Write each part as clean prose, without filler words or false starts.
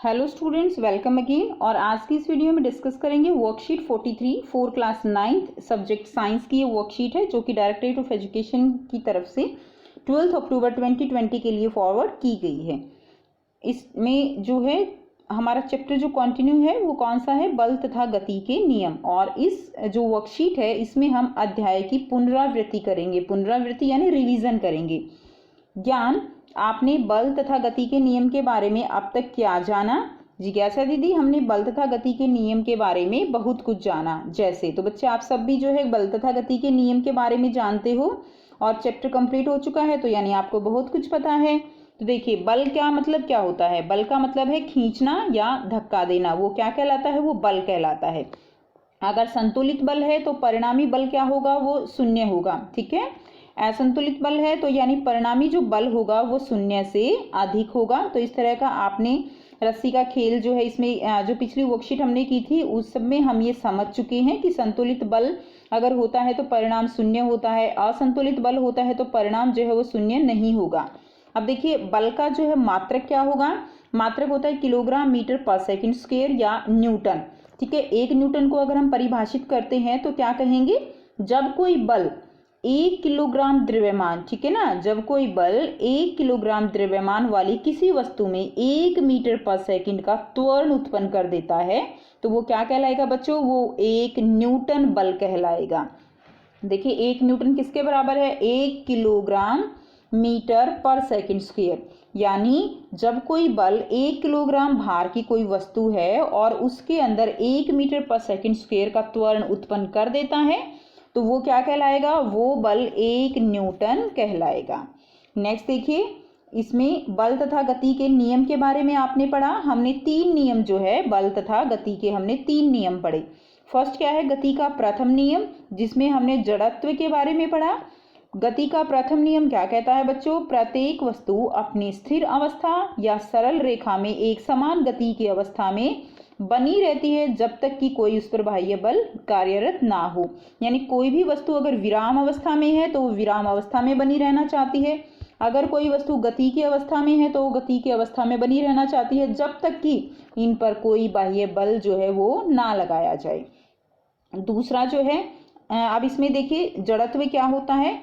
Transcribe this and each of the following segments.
Hello students, welcome again. और आज की इस वीडियो में डिस्कस करेंगे worksheet 43 four class 9th subject science की ये वर्कशीट है जो कि डायरेक्टरेट ऑफ एजुकेशन की तरफ से 12 अक्टूबर 2020 के लिए फॉरवर्ड की गई है। इसमें जो है हमारा चैप्टर जो कंटिन्यू है वो कौन सा है, बल तथा गति के नियम। और इस जो वर्कशीट है इसमें हम अध्याय की पुनरावृत्ति करेंगे। पुनरावृत्ति यानी रिवीजन करेंगे। ज्ञान, आपने बल तथा गति के नियम के बारे में अब तक क्या जाना? जिज्ञासा दीदी, हमने बल तथा गति के नियम के बारे में बहुत कुछ जाना। जैसे तो बच्चे आप सब भी जो है बल तथा गति के नियम के बारे में जानते हो और चैप्टर कंप्लीट हो चुका है, तो यानी आपको बहुत कुछ पता है। तो देखिए, बल क्या मतलब क्या होता है? बल का मतलब है खींचना या धक्का देना। वो क्या कहलाता है? वो बल कहलाता है। अगर संतुलित बल है तो परिणामी बल क्या होगा? वो शून्य होगा। ठीक है। असंतुलित बल है तो यानी परिणामी जो बल होगा वो शून्य से अधिक होगा। तो इस तरह का आपने रस्सी का खेल जो है इसमें जो पिछली वर्कशीट हमने की थी उस सब में हम ये समझ चुके हैं कि संतुलित बल अगर होता है तो परिणाम शून्य होता है, असंतुलित बल होता है तो परिणाम जो है वो शून्य नहीं होगा। अब देखिए, बल का जो है मात्रक क्या होगा? मात्रक होता है किलोग्राम मीटर पर सेकंड स्क्वायर या न्यूटन। ठीक है। 1 न्यूटन को अगर हम परिभाषित करते हैं तो क्या कहेंगे? जब कोई बल 1 किलोग्राम द्रव्यमान, ठीक है ना, जब कोई बल 1 किलोग्राम द्रव्यमान वाली किसी वस्तु में 1 मीटर पर सेकंड का त्वरण उत्पन्न कर देता है तो वो क्या कहलाएगा बच्चों? वो 1 न्यूटन बल कहलाएगा। देखिए, 1 न्यूटन किसके बराबर है? 1 किलोग्राम मीटर पर सेकंड स्क्वायर। यानी जब कोई बल 1 किलोग्राम भार की कोई वस्तु है और उसके अंदर 1 मीटर पर सेकंड स्क्वायर का त्वरण उत्पन्न कर देता है तो वो क्या कहलाएगा? वो बल 1 न्यूटन कहलाएगा। नेक्स्ट देखिए, इसमें बल तथा गति के नियम के बारे में आपने पढ़ा। हमने 3 नियम जो है बल तथा गति के, हमने 3 नियम पढ़े। फर्स्ट क्या है? गति का प्रथम नियम, जिसमें हमने जड़त्व के बारे में पढ़ा। गति का प्रथम नियम क्या कहता है बच्चों? प्रत्येक वस्तु अपनी स्थिर अवस्था या सरल रेखा में एक समान गति की अवस्था में बनी रहती है जब तक कि कोई उस पर बाह्य बल कार्यरत ना हो। यानी कोई भी वस्तु अगर विराम अवस्था में है तो वो विराम अवस्था में बनी रहना चाहती है। अगर कोई वस्तु गति की अवस्था में है तो वो गति की अवस्था में बनी रहना चाहती है जब तक कि इन पर कोई बाह्य बल जो है वो ना लगाया जाए। दूसरा जो है, अब इसमें देखिए जड़त्व क्या होता है।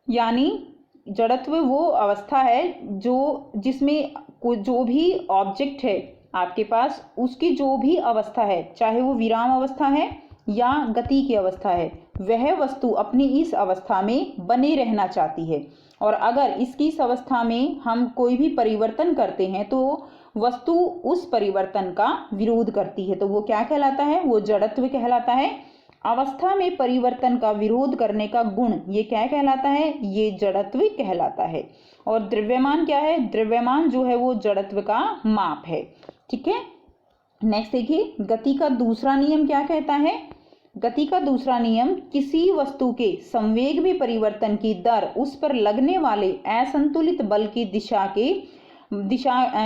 यानी जड़त्व वो अवस्था है जिसमें जो भी ऑब्जेक्ट है आपके पास, उसकी जो भी अवस्था है, चाहे वो विराम अवस्था है या गति की अवस्था है, वह वस्तु अपनी इस अवस्था में बने रहना चाहती है। और अगर इसकी इस अवस्था में हम कोई भी परिवर्तन करते हैं तो वस्तु उस परिवर्तन का विरोध करती है। तो वो क्या कहलाता है? वो जड़त्व कहलाता है। अवस्था में परिवर्तन का विरोध करने का गुण ये क्या कहलाता है? ये जड़त्व कहलाता है। और द्रव्यमान क्या है? द्रव्यमान जो है वो जड़त्व का माप है। ठीक है। नेक्स्ट देखिए, गति का दूसरा नियम क्या कहता है? गति का दूसरा नियम किसी वस्तु के संवेग में परिवर्तन की दर उस पर लगने वाले असंतुलित बल की दिशा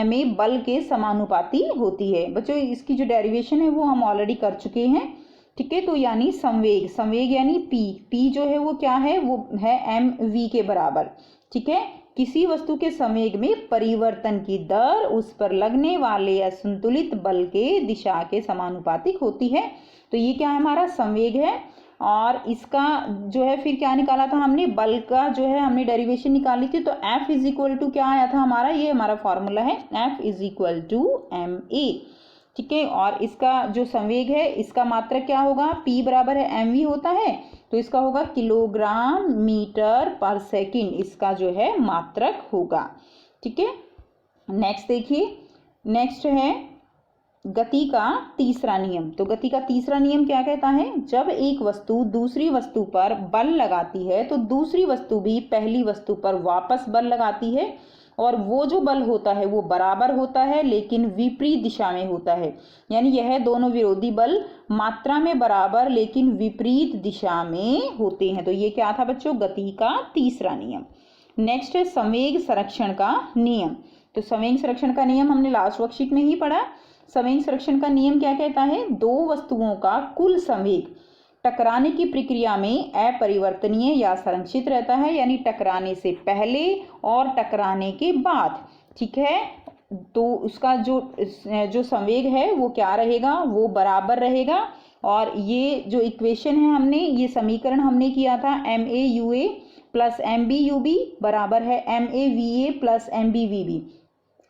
में बल के समानुपाती होती है। बच्चों, इसकी जो डेरिवेशन है वो हम ऑलरेडी कर चुके हैं। ठीक है। तो यानी संवेग यानी पी जो है वो क्या है? वो है mv के बराबर। ठीक है। किसी वस्तु के संवेग में परिवर्तन की दर उस पर लगने वाले असंतुलित बल के दिशा के समानुपातिक होती है। तो ये क्या है? हमारा संवेग है। और इसका जो है फिर क्या निकाला था हमने? बल का जो है हमने डेरिवेशन निकाली थी। तो F इज इक्वल टू क्या आया था हमारा? ये हमारा फॉर्मूला है F is equal to ma। ठीक है। और इसका जो संवेग है इसका मात्रक क्या होगा? P बराबर है mv होता है, तो इसका होगा किलोग्राम मीटर पर सेकंड, इसका जो है मात्रक होगा। ठीक है। नेक्स्ट देखिए, नेक्स्ट है गति का तीसरा नियम। तो गति का तीसरा नियम क्या कहता है? जब एक वस्तु दूसरी वस्तु पर बल लगाती है तो दूसरी वस्तु भी पहली वस्तु पर वापस बल लगाती है और वो जो बल होता है वो बराबर होता है लेकिन विपरीत दिशा में होता है। यानी यह दोनों विरोधी बल मात्रा में बराबर लेकिन विपरीत दिशा में होते हैं। तो ये क्या था बच्चों? गति का तीसरा नियम। नेक्स्ट है संवेग संरक्षण का नियम। तो संवेग संरक्षण का नियम हमने लास्ट वर्कशीट में ही पढ़ा। संवेग संरक्षण का नियम क्या कहता है? दो वस्तुओं का कुल संवेग टकराने की प्रक्रिया में अपरिवर्तनीय या संरक्षित रहता है। यानी टकराने से पहले और टकराने के बाद। ठीक है। तो उसका जो संवेग है वो क्या रहेगा, वो बराबर रहेगा। और ये जो इक्वेशन है हमने, ये समीकरण हमने किया था MAUA प्लस MBUB बराबर है MAVA प्लस MBVB।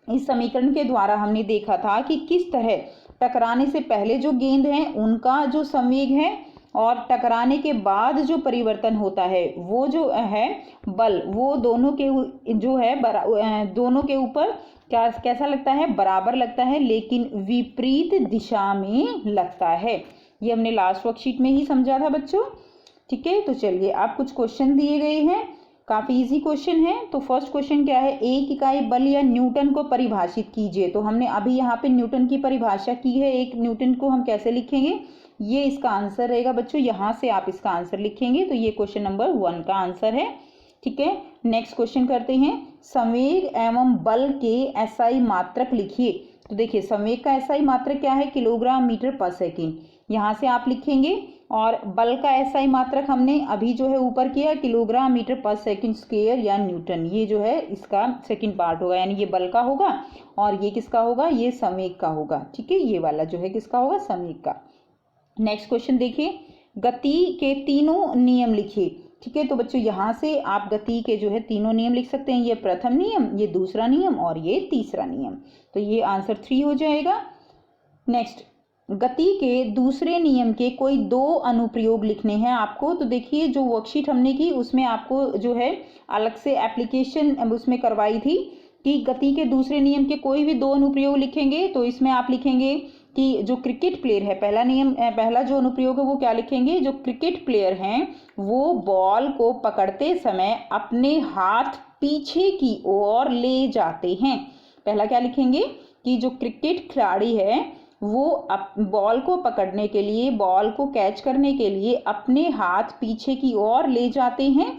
इस समीकरण के द्वारा हमने देखा था कि किस तरह टकराने से पहले जो गेंद हैं उनका जो संवेग है और टकराने के बाद जो परिवर्तन होता है वो जो है बल, वो दोनों के जो है दोनों के ऊपर कैसा लगता है, बराबर लगता है, लेकिन विपरीत दिशा में लगता है। ये हमने लास्ट वर्कशीट में ही समझा था बच्चों। ठीक है, तो चलिए आप कुछ क्वेश्चन दिए गए हैं, काफ़ी इजी क्वेश्चन है। तो फर्स्ट क्वेश्चन क्या है, एक इकाई बल या न्यूटन को परिभाषित कीजिए। तो हमने अभी यहाँ पे न्यूटन की परिभाषा की है, एक न्यूटन को हम कैसे लिखेंगे, ये इसका आंसर रहेगा बच्चों। यहाँ से आप इसका आंसर लिखेंगे, तो ये क्वेश्चन नंबर 1 का आंसर है। ठीक है, नेक्स्ट क्वेश्चन करते हैं, संवेग एवं बल के एसआई मात्रक लिखिए। तो देखिए संवेग का एसआई मात्रक क्या है, किलोग्राम मीटर पर सेकेंड, यहाँ से आप लिखेंगे। और बल का एसआई मात्रक हमने अभी जो है ऊपर किया, किलोग्राम मीटर पर सेकंड स्क्वायर या न्यूटन, ये जो है इसका सेकंड पार्ट होगा, यानी ये बल का होगा और ये किसका होगा, ये संवेग का होगा। ठीक है, ये वाला जो है किसका होगा, संवेग का। नेक्स्ट क्वेश्चन देखिए, गति के तीनों नियम लिखिए। ठीक है, तो बच्चों यहाँ से आप गति के जो है तीनों नियम लिख सकते हैं, ये प्रथम नियम, ये दूसरा नियम और ये तीसरा नियम। तो ये आंसर 3 हो जाएगा। नेक्स्ट, गति के दूसरे नियम के कोई 2 अनुप्रयोग लिखने हैं आपको। तो देखिए जो वर्कशीट हमने की उसमें आपको जो है अलग से एप्लीकेशन उसमें करवाई थी कि गति के दूसरे नियम के कोई भी 2 अनुप्रयोग लिखेंगे। तो इसमें आप लिखेंगे कि जो क्रिकेट प्लेयर है, पहला जो अनुप्रयोग है वो क्या लिखेंगे, जो क्रिकेट प्लेयर हैं वो बॉल को पकड़ते समय अपने हाथ पीछे की ओर ले जाते हैं। पहला क्या लिखेंगे कि जो क्रिकेट खिलाड़ी है वो बॉल को पकड़ने के लिए, बॉल को कैच करने के लिए अपने हाथ पीछे की ओर ले जाते हैं।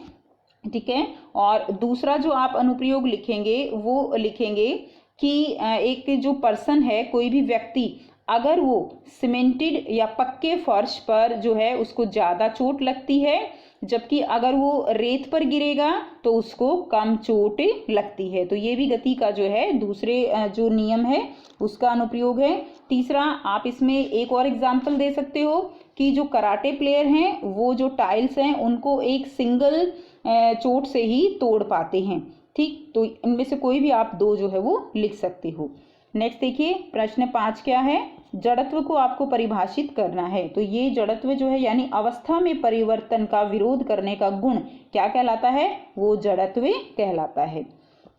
ठीक है, और दूसरा जो आप अनुप्रयोग लिखेंगे वो लिखेंगे कि एक जो पर्सन है, कोई भी व्यक्ति, अगर वो सीमेंटेड या पक्के फर्श पर जो है उसको ज़्यादा चोट लगती है, जबकि अगर वो रेत पर गिरेगा तो उसको कम चोट लगती है। तो ये भी गति का जो है दूसरे जो नियम है उसका अनुप्रयोग है। तीसरा, आप इसमें एक और एग्जाम्पल दे सकते हो कि जो कराटे प्लेयर हैं वो जो टाइल्स हैं उनको एक सिंगल चोट से ही तोड़ पाते हैं। ठीक, तो इनमें से कोई भी आप 2 जो है वो लिख सकते हो। नेक्स्ट देखिए, प्रश्न 5 क्या है, जड़त्व को आपको परिभाषित करना है। तो ये जड़त्व जो है यानी अवस्था में परिवर्तन का विरोध करने का गुण क्या कहलाता है, वो जड़त्व कहलाता है।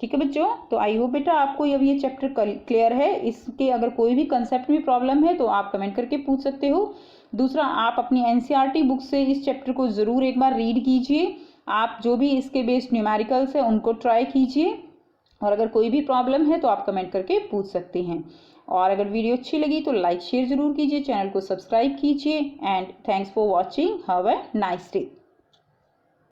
ठीक है बच्चों, तो आई होप बेटा आपको अब ये चैप्टर क्लियर है। इसके अगर कोई भी कंसेप्ट में प्रॉब्लम है तो आप कमेंट करके पूछ सकते हो। दूसरा, आप अपनी NCERT बुक से इस चैप्टर को ज़रूर एक बार रीड कीजिए। आप जो भी इसके बेस्ड न्यूमेरिकल्स है उनको ट्राई कीजिए, और अगर कोई भी प्रॉब्लम है तो आप कमेंट करके पूछ सकते हैं। और अगर वीडियो अच्छी लगी तो लाइक शेयर ज़रूर कीजिए, चैनल को सब्सक्राइब कीजिए। And thanks for watching, have a nice day.